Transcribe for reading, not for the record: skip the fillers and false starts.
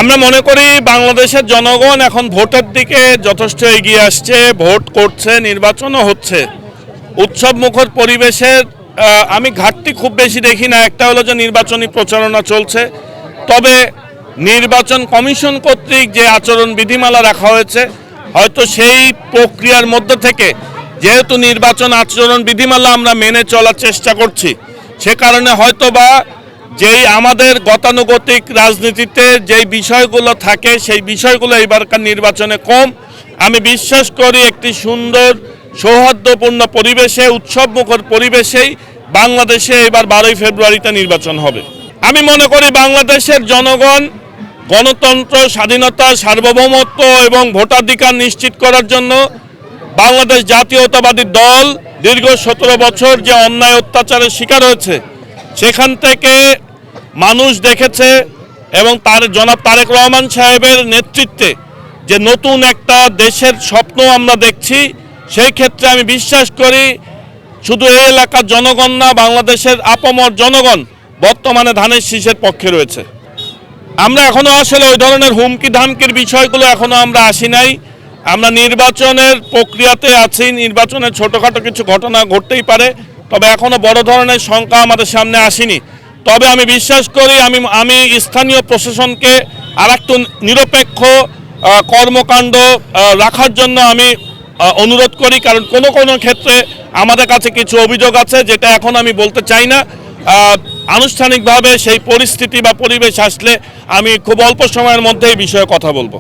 আমরা মনে করি বাংলাদেশের জনগণ এখন ভোটের দিকে যথেষ্ট এগিয়ে আসছে, ভোট করছে, নির্বাচনও হচ্ছে। উৎসব মুখর পরিবেশের আমি ঘাটতি খুব বেশি দেখি না। একটা হলো যে নির্বাচনী প্রচারণা চলছে, তবে নির্বাচন কমিশন কর্তৃক যে আচরণ বিধিমালা রাখা হয়েছে, হয়তো সেই প্রক্রিয়ার মধ্যে থেকে যেহেতু নির্বাচন আচরণ বিধিমালা আমরা মেনে চলার চেষ্টা করছি, সে কারণে হয়তোবা যেই আমাদের গতানুগতিক রাজনীতিতে যেই বিষয়গুলো থাকে সেই বিষয়গুলো এবারকার নির্বাচনে কম। আমি বিশ্বাস করি একটি সুন্দর সৌহার্দ্যপূর্ণ পরিবেশে, উৎসবমুখর পরিবেশেই বাংলাদেশে এবার 12ই ফেব্রুয়ারিতে নির্বাচন হবে। আমি মনে করি বাংলাদেশের জনগণ গণতন্ত্র, স্বাধীনতা, সার্বভৌমত্ব এবং ভোটাধিকার নিশ্চিত করার জন্য বাংলাদেশ জাতীয়তাবাদী দল দীর্ঘ 17 বছর যে অন্যায় অত্যাচারের শিকার হয়েছে, সেখান থেকে মানুষ দেখেছে এবং জনাব তারেক রহমান সাহেবের নেতৃত্বে যে নতুন একটা দেশের স্বপ্ন আমরা দেখছি, সেই ক্ষেত্রে আমি বিশ্বাস করি শুধু এই এলাকার জনগণ না, বাংলাদেশের আপামর জনগণ বর্তমানে ধানের শীষের পক্ষে রয়েছে। আমরা এখনো আসলে ওই ধরনের হুমকি ধামকির বিষয়গুলো এখনো আমরা আসি নাই। আমরা নির্বাচনের প্রক্রিয়াতে আছি, নির্বাচনের ছোটোখাটো কিছু ঘটনা ঘটতেই পারে, তবে এখনো বড় ধরনের শঙ্কা আমাদের সামনে আসেনি। তবে আমি বিশ্বাস করি আমি স্থানীয় প্রশাসনকে আরেকটু নিরপেক্ষ কর্মকাণ্ড রাখার জন্য আমি অনুরোধ করি, কারণ কোনো ক্ষেত্রে আমাদের কাছে কিছু অভিযোগ আছে যেটা এখন আমি বলতে চাই না। আনুষ্ঠানিকভাবে সেই পরিস্থিতি বা পরিবেশ আসলে আমি খুব অল্প সময়ের মধ্যে এই বিষয়ে কথা বলবো।